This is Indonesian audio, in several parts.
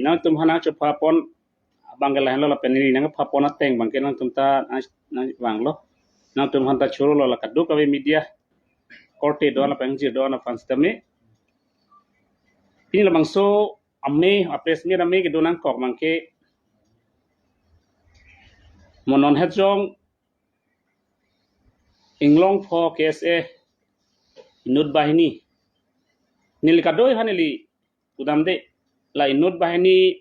nang tum hana chupa pon bangkel lain lo la pen ni nang pa pon ateng bangkel nang tum ta nang wang lo nang tum hanta churu lo la kadu ka media korte do la pengji do na fans tame ini la bangso amme apres mi rame ke do nang kok mangke monon hejong inglong pho KSA inut bahini nil kadoi hanili udam de la inut bahini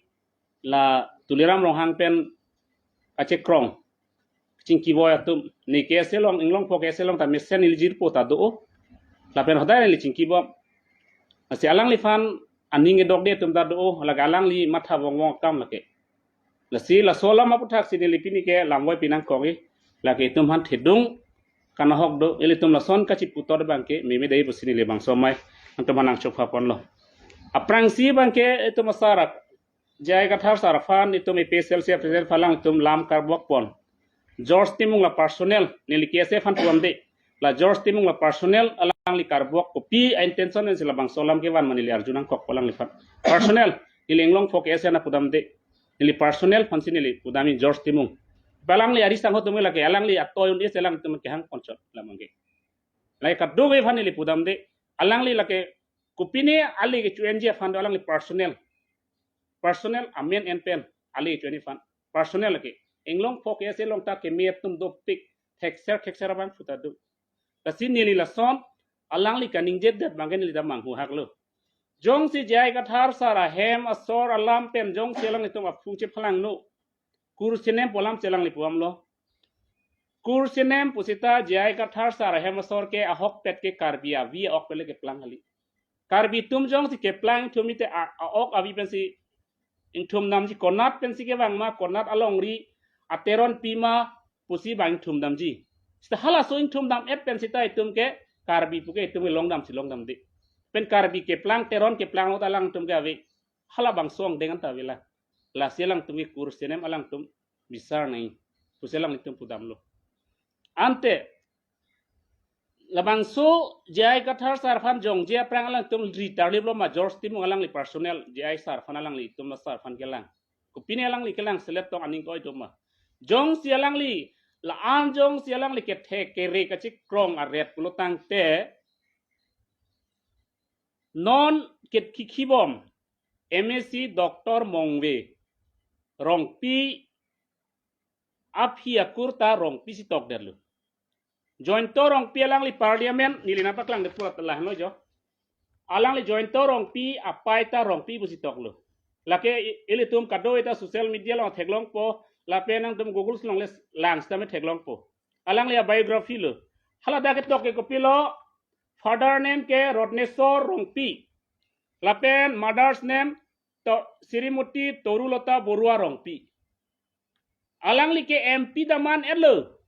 la tuliram rong hang pen ache krong cingki boy atum ni KSA long inglong pho KSA long ta mesen iljir po ta do la pen hodai li cingki bo asi alang li fan aning dog de tum ta do la galang li matha wong wong kam la ke la si la sola ma puthak si li pini ke lamwai pinang kogi la ke tum han thedung kana hok do ili tum la son ka chi putor bangke meme dei busini le bang somai antum manang chokha pon lo aprang si bangke itu masarak jai ka thar sarafan itu me pesel se present falang tum lam kar bok pon George timung la personnel nili KSA fan tuam de la George timung la personnel alang li kar bok ko pi intention en sila bang solam ke wan manili arjunang kok polang li fan personnel ili englong fok KSA na pudam de nili personnel fansi nili pudami George timung balang li aris tangho tumela ke alang li atoyun is elang tum ke hang konchot la mangge lai ka do ge fanili pudam de alang li lake kupine ali ke chuenje fan alang li personnel amen en pen ali chueni fan personnel ke englong fok KSA long ta ke miet tum do pik texer bang futa do kasin nili la son alang li kaning jet dat banggen li da manghu hak lo jong si jai ka thar sara hem asor alam pen jong selang itum afu che phalang no kur sinem polam selang li puam lo kur sinem pusita jai ka thar sara hem asor ke ahok pet ke karbia vi ok pele ke plang hali karbi tum jong si ke plang thumi te ok avi pen si in thum nam ji konat pen si ke wang ma konat along ri ateron pima pusi bang thum dam ji sta hala so in thum dam ep pen si tai tum ke karbi puke tum long dam si long dam de pen karbi ke plang teron ke plang ot alang tum ke ave hala bang song dengan ta vela la selang tum ke kur senem alang tum bisar nai puselang itum pudam lo ante labang so jai kathar sarfan jong jia prang alang tum ritar liblo ma George timung alang li personnel jai sarfan alang li tum na sarfan kelang kupine alang li kelang selep tong aning koi tum ma jong si alang li la an jong si alang li ke the ke re ka chik krong a ret pulo tang te non ket kikibom MSc Dr. Mongwe rongpi aphi akurta rongpi si tok derlu jointo rongpi alang li parliament nilina paklang de pula telah no jo alang li jointo rongpi apai ta rongpi busi tok lu lake ili tum kado eta social media long theglong po la penang tum google long les lang sta me theglong po alang li biography lu hala da ke tok ke kopilo father name ke Rodnesor rongpi lapen mother's name to Sirimuti Torulota Borua rongpi alang li ke MP daman elo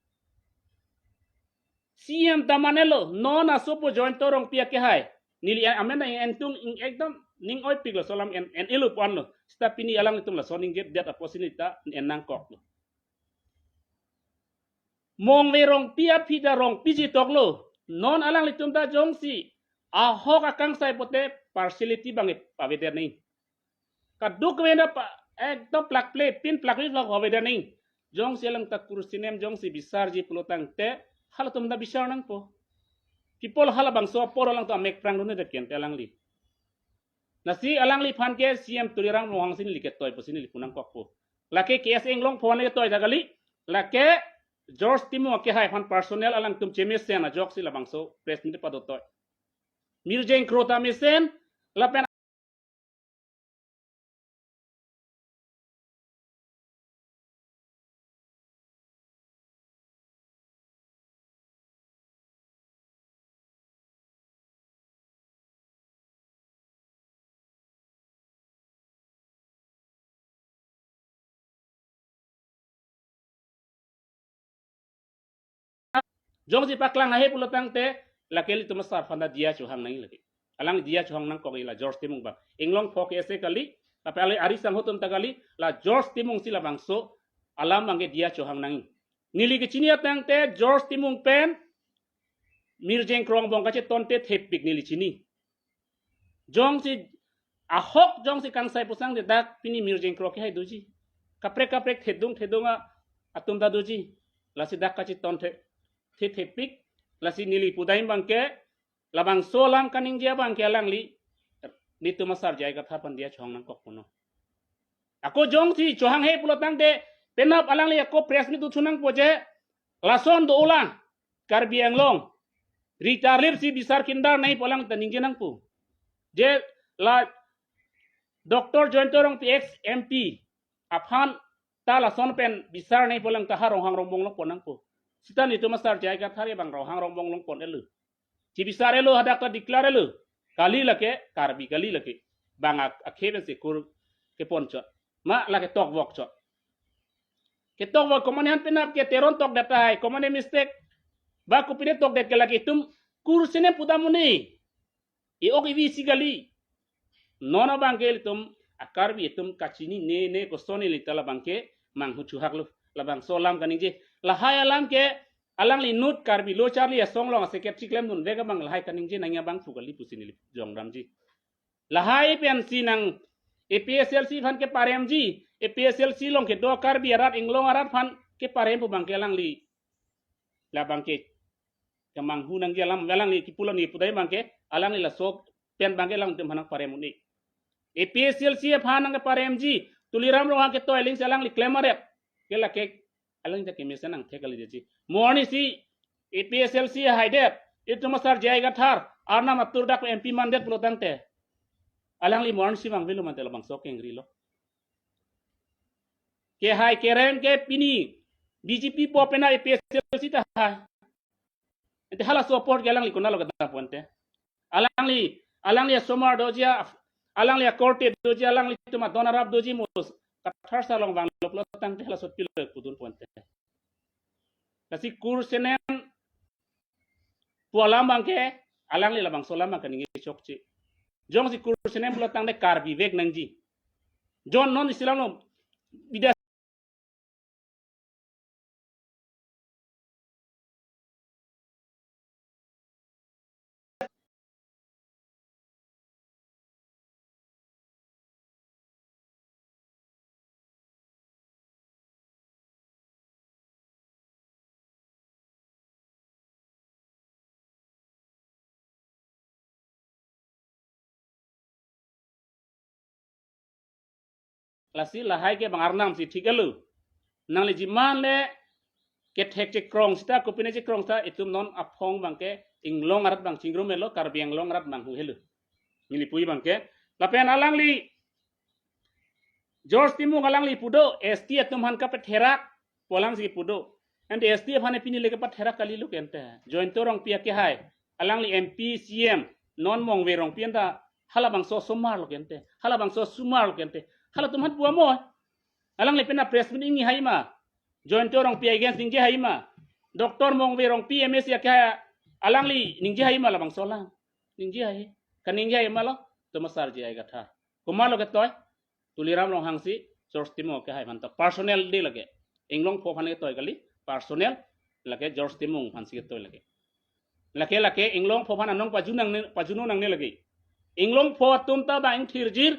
CM daman elo non asopo joint torong pia ke hai nili amena entung ekdom ning oi piglo solam en elo panlo stapini alang itum la soning get that opportunity en nang kok lo mong we rong pia pida rong piji toklo non alang litum da jongsi a hok akang sai pote partiality bangi paveder nei kaduk wenda pa ekdom plak play pin plak li lo paveder nei jong selang tak kursinem jong si bisar ji pulutang te hal tum da bisar nang po people hala bang so poro lang to amek prang dune de ken te alang li nasi alang li phan ke CM tulirang mohang sin liket toy posini lipunang kok po lake KS englong phone le toy jagali lake George Timo ke hai phan personnel alang tum chemes sen a jok si labang so press ni pado toy mirjeng krota mesen lapen jong si paklang ahe pulutang te lakeli tum sar fanda dia chuhang nai lagi alang dia chuhang nang ko ila George Timung ba englong phok ese kali tapi ale arisang hotum tagali la George Timung sila bangso alam angge dia chuhang nang nili ke chinia tang te George Timung pen mirjeng krong bong kache tonte thepik nili chini jong si Ahok jong si kang sai pusang de dak pini mirjeng kroke hai duji. Kaprek thedunga atum da duji. Lasi dak kaci ton the pik lasi nili pudaim bangke labang solam kaning dia bangke alang li nitu masar jaiga thapan dia chong nang kok puno. Ako jong si chohang he pulotang de penap alang li ako press mi tu chunang poje lason do ulang karbiang long ritarlip si bisar kindar nai polang taning jenang pu je la Dr. Jointorong PX MP aphan ta lason pen bisar nai polang taharong hang rombong long ponang pu sita nitu masar jaiga thari bang rohang rombong long pon elu ci bisar elu hadak ta declare elu kali lake karbi kali lake bang akheben se kur ke poncho ma lake tok wok cho ke tok wok komanian penap ke teron tok data hai komane mistake ba ku pine tok det ke lake tum kur sene pudamuni e ok ivi sigali nona bangke tum akarbi tum kachini ne ko soni litala bangke mang hu chuhak lu labang solam kaning je lahai alam ke alang li nut karbi lo charli asong long secretary klem nun vega bang lahai kaning je nangya bang fugali pusini li jong ramji lahai pen sinang APSLC fan ke parem ji APSLC long ke do karbi arat inglong arat fan ke parem pu bangke alang li la bangke kamang hu nang jalam walang li kipulan ni pudai bangke alang li la sok pen bangke lang tum hanak parem ni APSLC fan nang parem ji tuliram lo ha ke to eling salang li claimaret ke la ke alang ja ke mesanang thekali ji morni si APSLC haidet itu masar jaiga thar arna matur dak MP mandet pulotang te alang li morni si bang velu mantel bang sok engri lo ke hai keren ke pini BJP popena APSLC ta hai ente hala support ke alang li kunalo gata ponte alang li somar dojia alang li korte dojia alang li tuma donarab doji mus kathar salong bang lo tang te hala sot pilo pudun ponte kasi kur senen pualam bangke alang li labang solam bangke ningi chokchi jong si kur senen pulo tang de karbi vek nangji jon non isilam no bidas lasi lahai ke bang arnam si thikalu nang le jiman le ke thek che krong sita kopine che krong sa itum non aphong bangke inglong arat bang chingro melo karbiang long arat bang hu helu ngili pui bangke lapen alang li George Timu alang li pudo ST atum han ka petherak polang si pudo and ST phane pini le ka petherak kali lu kente join torong pia ke hai alang li MP CM non mong we rong pienda hala bang so somar lo kente hala bang so sumar lo kente hala tum han puamo alang li pena press meeting ni hai ma join torong pia against ningje hai ma doktor mong we rong PMS ya ka alang li ningje hai ma la bang so lang ningje hai kaningje hai ma lo to masar ji ai gatha kumalo ke toy tuliram long hangsi George Timo ke hai manta personnel de lage inglong pho phane toy kali personnel lage George Timo phansi ke toy lage inglong pho phana nong pajuno nang ne lage inglong pho tumta ba ing thirjir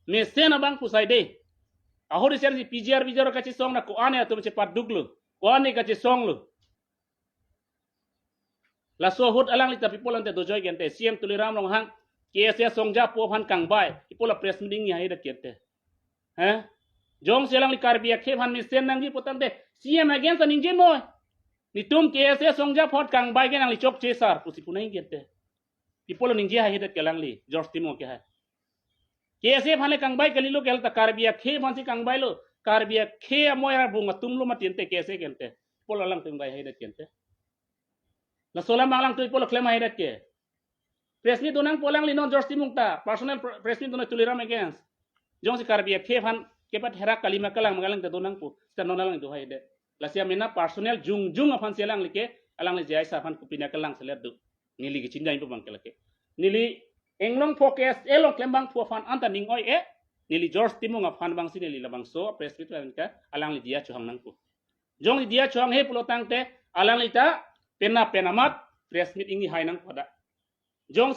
me sena bang pusai de ahori ser PGR bijaro kachi song na ko ane atum che pat duglu ko ane kachi song lu la so hut alang li tapi polan te dojoy gente CM tuliram long hang KSS songja po phan kang bai ipola press meeting ni hai da kete jong selang li karbia ke phan mi sen nang ji potan de CM against aning je mo ni tum KSS songja phot kang bai ke nang li chok che sar pusi punai kete ipola ning je hai da kelang li George Timo ke hai KSS phane kang bai kali lo kel ta karbia ke phan si kang bai lo karbia ke amoya bunga tum lo matinte KSS kente pola lang tum bai hai da kente la solam bang lang tu ipola klem hai da ke presmi donang polang li non George Timo ta personal presmi donang tuliram against jong si karbia ke phan ke pat herak kalima kalang magalang ta donang pu sta nonalang du hai de la sia mena personal jung afan selang like alang le jai sa phan kupina kalang selet du nili gi chinjai pu bang kelake nili englong focus elong klembang pu fan anta ning oi e nili George Timo afan bang si nili labang so presmi ka alang li dia chuhang nang pu jong li dia chuhang he pulotang te alang li ta penamat presmi ingi hai nang pada jong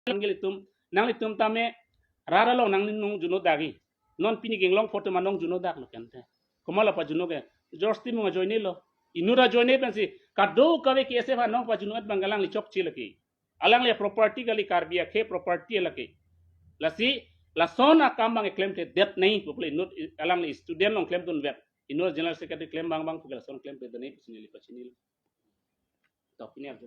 litum nang litum tame rara long nang nung juno dagi non pini geng long foto manong juno dak lo kente komala pa juno ke George Tim nga join lo inura join pensi kado kawe ki ese fa nong pa juno at bangalang li chok chilaki alang le property gali karbia ke property laki lasi la sona kambang claim te det nahi popule not alang le student long claim tun vet inura general secretary claim bang bang pugala son claim te dani pusini li pachini to pini ar